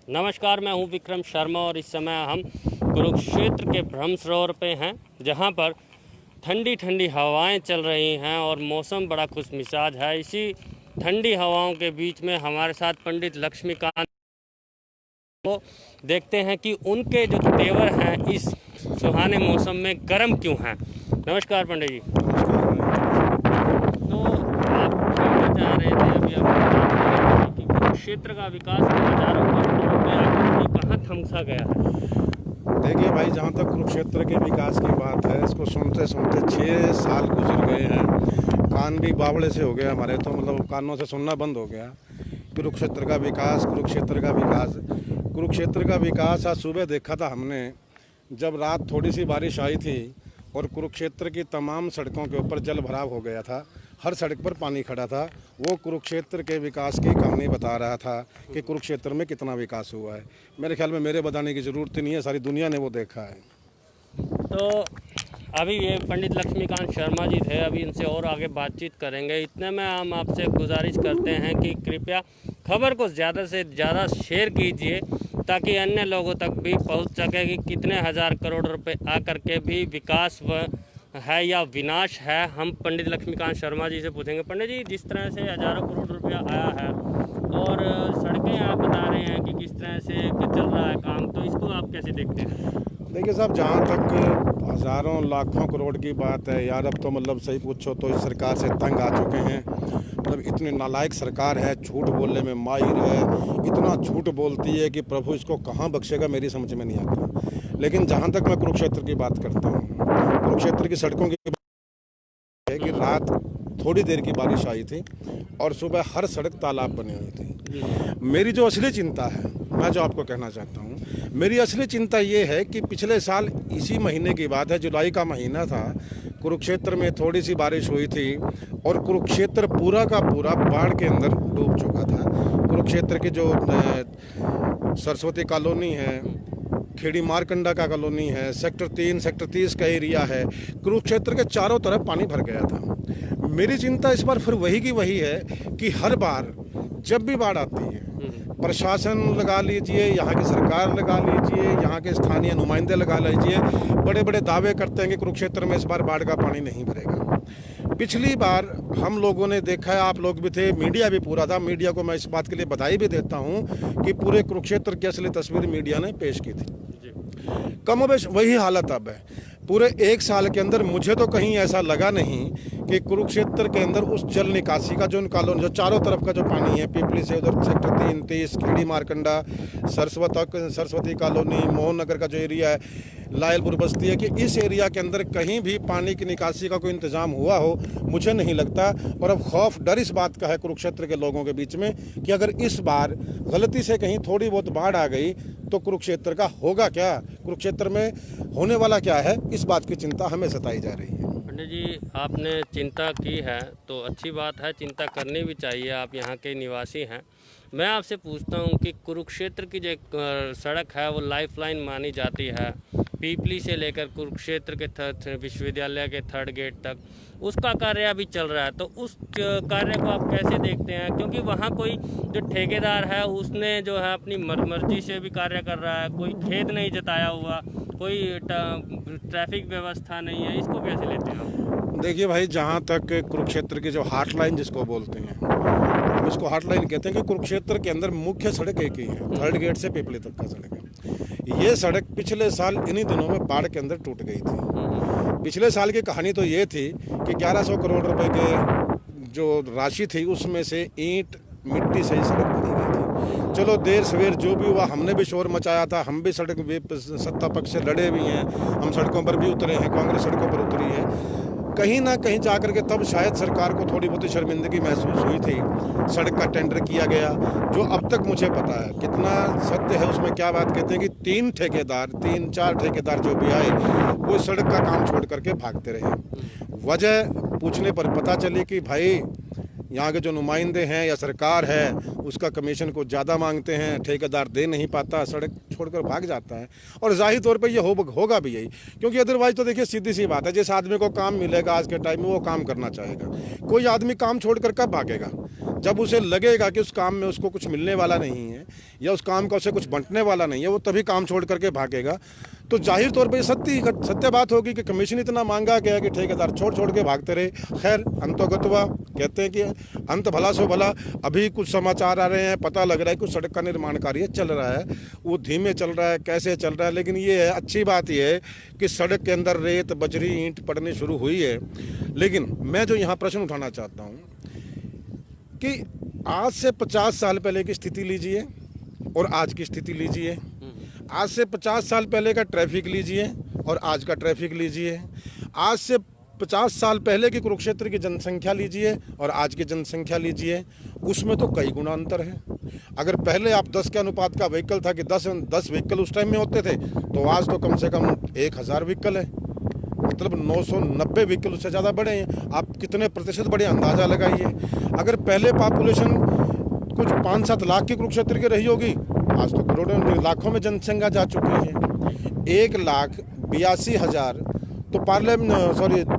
नमस्कार, मैं हूं विक्रम शर्मा और इस समय हम कुरुक्षेत्र के ब्रह्म सरोवर पे हैं, जहां पर ठंडी ठंडी हवाएं चल रही हैं और मौसम बड़ा खुशमिजाज है। इसी ठंडी हवाओं के बीच में हमारे साथ पंडित लक्ष्मीकांत को देखते हैं कि उनके जो तेवर हैं इस सुहाने मौसम में गर्म क्यों हैं। नमस्कार पंडित जी। तो आप कहना चाह रहे थे अभी आप कि कुरुक्षेत्र का विकास के हजारों करोड़ रुपए आखिर कहाँ थमसा गया है। देखिए भाई, जहाँ तक कुरुक्षेत्र के विकास की बात है, इसको सुनते सुनते 6 साल गुजर गए हैं। कान भी बावड़े से हो गए हमारे, तो मतलब कानों से सुनना बंद हो गया। कुरुक्षेत्र का विकास, कुरुक्षेत्र का विकास, कुरुक्षेत्र का विकास। आज सुबह देखा था हमने, जब रात थोड़ी सी बारिश आई थी और कुरुक्षेत्र की तमाम सड़कों के ऊपर जल भराव हो गया था, हर सड़क पर पानी खड़ा था। वो कुरुक्षेत्र के विकास की कहानी बता रहा था कि कुरुक्षेत्र में कितना विकास हुआ है। मेरे ख्याल में मेरे बताने की ज़रूरत नहीं है, सारी दुनिया ने वो देखा है। तो अभी ये पंडित लक्ष्मीकांत शर्मा जी थे, अभी इनसे और आगे बातचीत करेंगे। इतने में हम आपसे गुजारिश करते हैं कि कृपया खबर को ज़्यादा से ज़्यादा शेयर कीजिए ताकि अन्य लोगों तक भी पहुंच सके कि कितने हज़ार करोड़ रुपए आकर के भी विकास है या विनाश है। हम पंडित लक्ष्मीकांत शर्मा जी से पूछेंगे। पंडित जी, जिस तरह से हज़ारों करोड़ रुपया आया है और सड़कें आप बता रहे हैं कि किस तरह से चल रहा है काम, तो इसको आप कैसे देखते हैं? देखिए साहब, जहाँ तक हज़ारों लाखों करोड़ की बात है यार, अब तो मतलब सही पूछो तो इस सरकार से तंग आ चुके हैं। मतलब इतनी नालायक सरकार है, झूठ बोलने में माहिर है, इतना झूठ बोलती है कि प्रभु इसको कहाँ बख्शेगा, मेरी समझ में नहीं आता। लेकिन जहाँ तक मैं कुरुक्षेत्र की बात करता हूँ, कुरुक्षेत्र की सड़कों की है कि रात थोड़ी देर की बारिश आई थी और सुबह हर सड़क तालाब बनी हुई थी। मेरी जो असली चिंता है, मैं जो आपको कहना चाहता हूँ, मेरी असली चिंता ये है कि पिछले साल इसी महीने की बात है, जुलाई का महीना था, कुरुक्षेत्र में थोड़ी सी बारिश हुई थी और कुरुक्षेत्र पूरा का पूरा बाढ़ के अंदर डूब चुका था। कुरुक्षेत्र की जो सरस्वती कॉलोनी है, खेड़ी मारकंडा का कॉलोनी है, सेक्टर 3, सेक्टर 30 का एरिया है, कुरुक्षेत्र के चारों तरफ पानी भर गया था। मेरी चिंता इस बार फिर वही की वही है कि हर बार जब भी बाढ़ आती है, प्रशासन लगा लीजिए, यहाँ की सरकार लगा लीजिए, यहाँ के स्थानीय नुमाइंदे लगा लीजिए, बड़े बड़े दावे करते हैं कि कुरुक्षेत्र में इस बार बाढ़ का पानी नहीं भरेगा। पिछली बार हम लोगों ने देखा है, आप लोग भी थे, मीडिया भी पूरा था। मीडिया को मैं इस बात के लिए बधाई भी देता हूँ कि पूरे कुरुक्षेत्र की असली तस्वीर मीडिया ने पेश की थी। कमोबेश वही हालत अब है। पूरे 1 साल के अंदर मुझे तो कहीं ऐसा लगा नहीं कि कुरुक्षेत्र के अंदर उस जल निकासी का जो कॉलोनी, जो चारों तरफ का जो पानी है, पीपली से उधर सेक्टर 3, 30, खेड़ी मारकंडा, सरस्वती कॉलोनी, मोहन नगर का जो एरिया है, लायलपुर बस्ती है, कि इस एरिया के अंदर कहीं भी पानी की निकासी का कोई इंतजाम हुआ हो, मुझे नहीं लगता। और अब खौफ डर इस बात का है कुरुक्षेत्र के लोगों के बीच में कि अगर इस बार गलती से कहीं थोड़ी बहुत बाढ़ आ गई तो कुरुक्षेत्र का होगा क्या, कुरुक्षेत्र में होने वाला क्या है, इस बात की चिंता हमें सताई जा रही है। पंडित जी, आपने चिंता की है तो अच्छी बात है, चिंता करनी भी चाहिए, आप यहाँ के निवासी हैं। मैं आपसे पूछता हूँ कि कुरुक्षेत्र की जो सड़क है वो लाइफलाइन मानी जाती है, पीपली से लेकर कुरुक्षेत्र के विश्वविद्यालय के 3rd गेट तक उसका कार्य अभी चल रहा है, तो उस कार्य को आप कैसे देखते हैं? क्योंकि वहाँ कोई जो ठेकेदार है उसने जो है अपनी मर्जी से भी कार्य कर रहा है, कोई खेद नहीं जताया हुआ, कोई ट्रैफिक व्यवस्था नहीं है, इसको कैसे लेते हैं आप? देखिए भाई, जहाँ तक कुरुक्षेत्र की जो हार्टलाइन जिसको बोलते हैं, हम इसको हार्टलाइन कहते हैं कि कुरुक्षेत्र के अंदर मुख्य सड़क एक ही है, 3rd गेट से पीपली तक का सड़क है। ये सड़क पिछले साल इन्हीं दिनों में बाढ़ के अंदर टूट गई थी। पिछले साल की कहानी तो ये थी कि 1100 करोड़ रुपए के जो राशि थी उसमें से ईंट मिट्टी से ही सड़क बनी गई थी। चलो देर सवेर जो भी हुआ, हमने भी शोर मचाया था, हम भी सत्ता पक्ष से लड़े भी हैं, हम सड़कों पर भी उतरे हैं, कांग्रेस सड़कों पर उतरी है। कहीं ना कहीं जाकर के तब शायद सरकार को थोड़ी बहुत शर्मिंदगी महसूस हुई थी। सड़क का टेंडर किया गया, जो अब तक मुझे पता है कितना सत्य है उसमें, क्या बात कहते हैं कि 3-4 ठेकेदार जो भी आए वो सड़क का काम छोड़ करके भागते रहे। वजह पूछने पर पता चली कि भाई यहाँ के जो नुमाइंदे हैं या सरकार है उसका कमीशन को ज़्यादा मांगते हैं, ठेकेदार दे नहीं पाता, सड़क छोड़कर भाग जाता है। और ज़ाहिर तौर पे ये होगा भी यही, क्योंकि अदरवाइज तो देखिए सीधी सी बात है, जिस आदमी को काम मिलेगा आज के टाइम में वो काम करना चाहेगा। कोई आदमी काम छोड़कर कब भागेगा? जब उसे लगेगा कि उस काम में उसको कुछ मिलने वाला नहीं है या उस काम का उसे कुछ बंटने वाला नहीं है, वो तभी काम छोड़ करके भागेगा। तो जाहिर तौर पे सत्य बात होगी कि कमीशन इतना मांगा गया कि ठेकेदार छोड़ के भागते रहे। खैर अंतोगत्वा कहते हैं कि अंत भला सो भला। अभी कुछ समाचार आ रहे हैं, पता लग रहा है कुछ सड़क का निर्माण कार्य चल रहा है, वो धीमे चल रहा है, कैसे चल रहा है, लेकिन ये है अच्छी बात ये है कि सड़क के अंदर रेत बजरी ईंट पड़नी शुरू हुई है। लेकिन मैं जो यहाँ प्रश्न उठाना चाहता हूँ कि आज से 50 साल पहले की स्थिति लीजिए और आज की स्थिति लीजिए, आज से 50 साल पहले का ट्रैफिक लीजिए और आज का ट्रैफिक लीजिए, आज से 50 साल पहले की कुरुक्षेत्र की जनसंख्या लीजिए और आज की जनसंख्या लीजिए, उसमें तो कई गुना अंतर है। अगर पहले आप 10 के अनुपात का व्हीकल था कि 10 व्हीकल उस टाइम में होते थे, तो आज तो कम से कम 1000 व्हीकल है, मतलब 990 व्हीकल उससे ज़्यादा बढ़े हैं। आप कितने प्रतिशत बढ़े अंदाज़ा लगाइए। अगर पहले पॉपुलेशन कुछ 5-7 लाख की कुरुक्षेत्र की रही होगी, आज तो करोड़ों लाखों में जनसंख्या जा चुकी है। 1,82,000 तो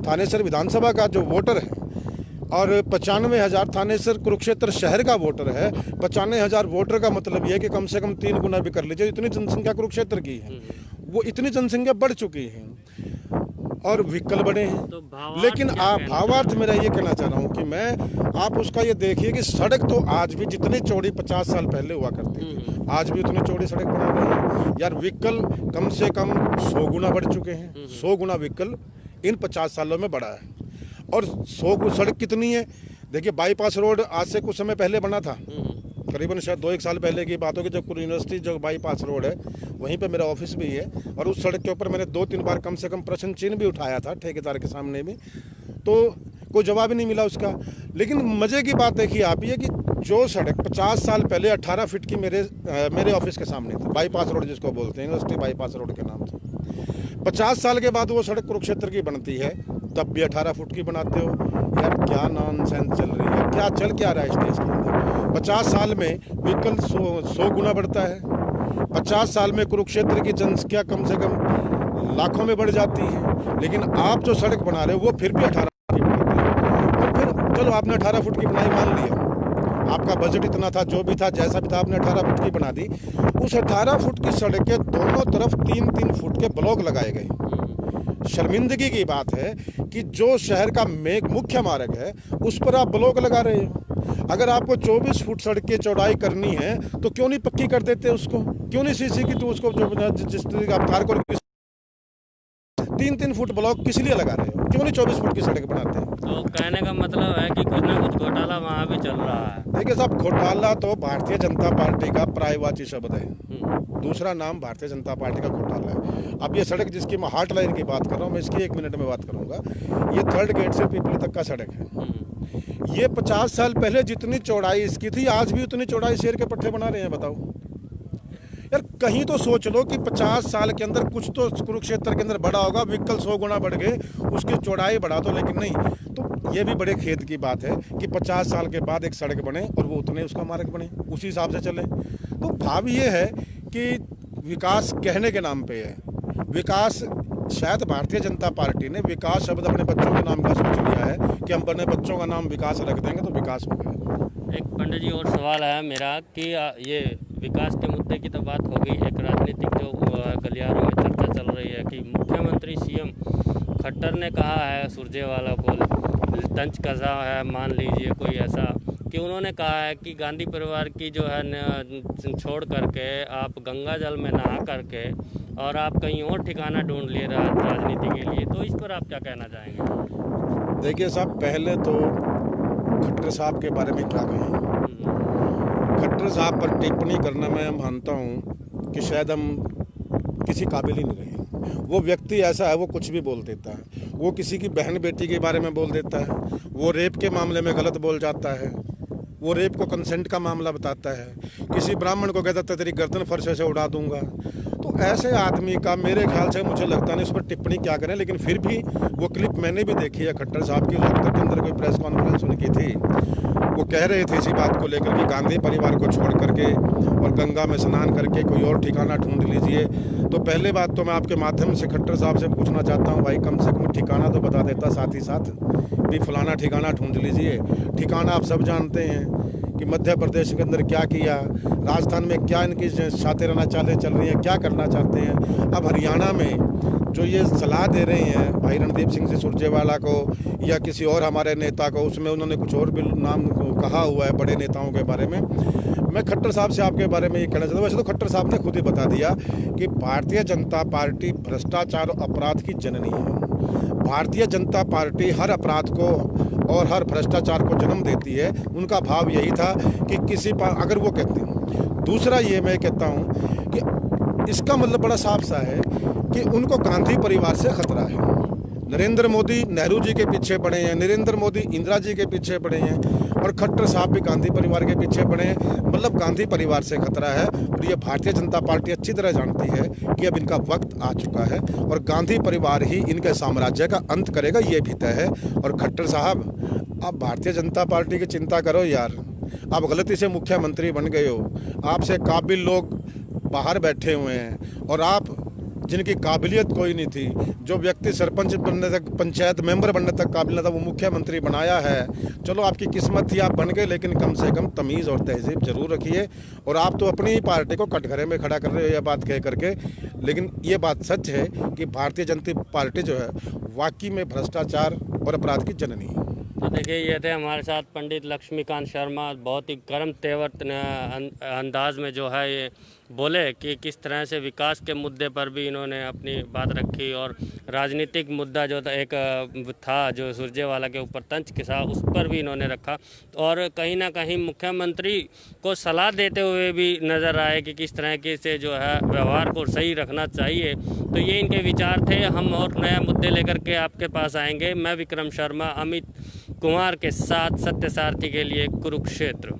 थानेसर विधानसभा का जो वोटर है और 95,000 थानेसर कुरुक्षेत्र शहर का वोटर है। 95,000 वोटर का मतलब ये है कि कम से कम 3 गुना भी कर लीजिए, इतनी जनसंख्या कुरुक्षेत्र की है। वो इतनी जनसंख्या बढ़ चुकी है और व्हीकल बड़े हैं। तो लेकिन भावार्थ मेरा ये कहना चाह रहा हूँ कि आप उसका ये देखिए कि सड़क तो आज भी जितनी चौड़ी 50 साल पहले हुआ करती थी, आज भी उतनी चौड़ी सड़क बना रहे हैं यार। व्हीकल कम से कम 100 गुना बढ़ चुके हैं, 100 गुना व्हीकल इन 50 सालों में बढ़ा है। और 100 सड़क कितनी है देखिए, बाईपास रोड आज से कुछ समय पहले बना था, करीबन शायद 2-1 साल पहले की बात होगी, जब यूनिवर्सिटी जो बाईपास रोड है वहीं पे मेरा ऑफिस भी है। और उस सड़क के ऊपर मैंने 2-3 बार कम से कम प्रश्न चिन्ह भी उठाया था ठेकेदार के सामने भी, तो कोई जवाब ही नहीं मिला उसका। लेकिन मज़े की बात देखिए आप ये कि जो सड़क 50 साल पहले 18 फीट की मेरे ऑफिस के सामने थी, बाईपास रोड जिसको बोलते हैं, यूनिवर्सिटी बाईपास रोड के नाम से, 50 साल के बाद वो सड़क कुरुक्षेत्र की बनती है, तब भी 18 फुट की बनाते हो यार। क्या नॉनसेंस चल रही है, क्या रहा है इस देश के अंदर। 50 साल में व्हीकल 100 गुना बढ़ता है। 50 साल में कुरुक्षेत्र की जनसंख्या कम से कम लाखों में बढ़ जाती है, लेकिन आप जो सड़क बना रहे हो वो फिर भी 18 फुट की बनाते हैं। और फिर चलो आपने 18 फुट की बनाई, मान लिया आपका बजट इतना था, जो भी था जैसा भी था, आपने 18 फुट की बना दी। उस 18 फुट की सड़क के दोनों तरफ 3-3 फुट के ब्लॉक लगाए गए। शर्मिंदगी की बात है कि जो शहर का मुख्य मार्ग है उस पर आप ब्लॉक लगा रहे हो। अगर आपको 24 फुट सड़क की चौड़ाई करनी है तो क्यों नहीं पक्की कर देते उसको, क्यों नहीं सीसी की, तो उसको जिस तरीके का आप तार को 3-3 फुट ब्लॉक किस लिए लगा रहे हो, क्यों नहीं 24 फुट की सड़क बनाते हैं? तो कहने का मतलब है कि कुछ ना कुछ घोटाला वहाँ भी चल रहा है। देखिए साहब, घोटाला तो भारतीय जनता पार्टी का पर्यायवाची शब्द है, दूसरा नाम भारतीय जनता पार्टी का घोटाला है। अब ये सड़क जिसकी मैं हार्ट लाइन की बात कर रहा हूँ, मैं इसकी 1 मिनट में बात करूँगा। ये 3rd गेट से पीपली तक का सड़क है। ये 50 साल पहले जितनी चौड़ाई इसकी थी, आज भी उतनी चौड़ाई शेर के पट्टे बना रहे हैं। बताओ यार, कहीं तो सोच लो कि 50 साल के अंदर कुछ तो कुरुक्षेत्र के अंदर बढ़ा होगा, व्हीकल 100 गुना बढ़ गए, उसकी चौड़ाई बढ़ा दो। लेकिन नहीं, तो ये भी बड़े खेद की बात है कि 50 साल के बाद एक सड़क बने और वो उतने उसका मार्ग बने, उसी हिसाब से चले। तो भाव ये है कि विकास कहने के नाम पे है, विकास शायद भारतीय जनता पार्टी ने विकास शब्द अपने बच्चों के नाम का सोच लिया है कि हम अपने बच्चों का नाम विकास रख देंगे तो विकास हो गया। एक पंडित जी और सवाल है मेरा कि ये विकास के मुद्दे की तो बात हो गई, एक राजनीतिक जो गलियारों में चर्चा चल रही है कि मुख्यमंत्री सीएम खट्टर ने कहा है सुरजेवाला को तंज कसा है, मान लीजिए कोई ऐसा, कि उन्होंने कहा है कि गांधी परिवार की जो है छोड़ करके आप गंगा जल में नहा करके और आप कहीं और ठिकाना ढूंढ लिए राजनीति के लिए, तो इस पर आप क्या कहना चाहेंगे? देखिए साहब, पहले तो खट्टर साहब के बारे में क्या कहें। खट्टर साहब पर टिप्पणी करना मैं मानता हूँ कि शायद हम किसी काबिल ही नहीं रहे। वो व्यक्ति ऐसा है, वो कुछ भी बोल देता है। वो किसी की बहन बेटी के बारे में बोल देता है, वो रेप के मामले में गलत बोल जाता है, वो रेप को कंसेंट का मामला बताता है, किसी ब्राह्मण को कहता है तेरी गर्दन फरसे से उड़ा दूंगा। तो ऐसे आदमी का मेरे ख्याल से, मुझे लगता नहीं उस पर टिप्पणी क्या करें। लेकिन फिर भी वो क्लिप मैंने भी देखी है खट्टर साहब की, रोहतक के अंदर कोई प्रेस कॉन्फ्रेंस उनकी थी, वो कह रहे थे इसी बात को लेकर कि गांधी परिवार को छोड़ करके और गंगा में स्नान करके कोई और ठिकाना ढूंढ लीजिए। तो पहले बात तो मैं आपके माध्यम से खट्टर साहब से पूछना चाहता हूँ, भाई कम से कम ठिकाना तो बता देता साथ ही साथ भी फलाना ठिकाना ढूंढ लीजिए। ठिकाना आप सब जानते हैं कि मध्य प्रदेश के अंदर क्या किया, राजस्थान में क्या इनकी शातिराना चालें चल रही हैं, क्या करना चाहते हैं। अब हरियाणा में जो ये सलाह दे रहे हैं भाई रणदीप सिंह सुरजेवाला को या किसी और हमारे नेता को, उसमें उन्होंने कुछ और भी नाम कहा हुआ है बड़े नेताओं के बारे में। मैं खट्टर साहब से आपके बारे में ये कहना चाहता हूँ, वैसे तो खट्टर साहब ने खुद ही बता दिया कि भारतीय जनता पार्टी भ्रष्टाचार और अपराध की जननी है। भारतीय जनता पार्टी हर अपराध को और हर भ्रष्टाचार को जन्म देती है। उनका भाव यही था कि किसी पर अगर वो कहते हैं। दूसरा ये मैं कहता हूँ कि इसका मतलब बड़ा साफ सा है कि उनको गांधी परिवार से खतरा है। नरेंद्र मोदी नेहरू जी के पीछे पड़े हैं, नरेंद्र मोदी इंदिरा जी के पीछे पड़े हैं और खट्टर साहब भी गांधी परिवार के पीछे पड़े हैं। मतलब गांधी परिवार से खतरा है और ये भारतीय जनता पार्टी अच्छी तरह जानती है कि अब इनका वक्त आ चुका है और गांधी परिवार ही इनके साम्राज्य का अंत करेगा, ये भी तय है। और खट्टर साहब, आप भारतीय जनता पार्टी की चिंता करो यार। आप गलती से मुख्यमंत्री बन गए हो, आपसे काबिल लोग बाहर बैठे हुए हैं और आप जिनकी काबिलियत कोई नहीं थी, जो व्यक्ति सरपंच बनने तक, पंचायत मेंबर बनने तक काबिल न था, वो मुख्यमंत्री बनाया है। चलो आपकी किस्मत थी, आप बन गए, लेकिन कम से कम तमीज़ और तहजीब जरूर रखिए। और आप तो अपनी ही पार्टी को कटघरे में खड़ा कर रहे हो यह बात कह करके, लेकिन ये बात सच है कि भारतीय जनता पार्टी जो है वाकई में भ्रष्टाचार और अपराध की जननी है। तो देखिए, ये थे हमारे साथ पंडित लक्ष्मीकांत शर्मा। बहुत ही गर्म तेवर अंदाज में जो है ये बोले कि किस तरह से विकास के मुद्दे पर भी इन्होंने अपनी बात रखी और राजनीतिक मुद्दा जो था एक था जो सुरजेवाला के ऊपर तंज कसा, उस पर भी इन्होंने रखा। और कहीं ना कहीं मुख्यमंत्री को सलाह देते हुए भी नज़र आए कि किस तरह के से जो है व्यवहार को सही रखना चाहिए। तो ये इनके विचार थे। हम और नया मुद्दे लेकर के आपके पास आएंगे। मैं विक्रम शर्मा अमित कुमार के साथ सत्य सारथी के लिए कुरुक्षेत्र।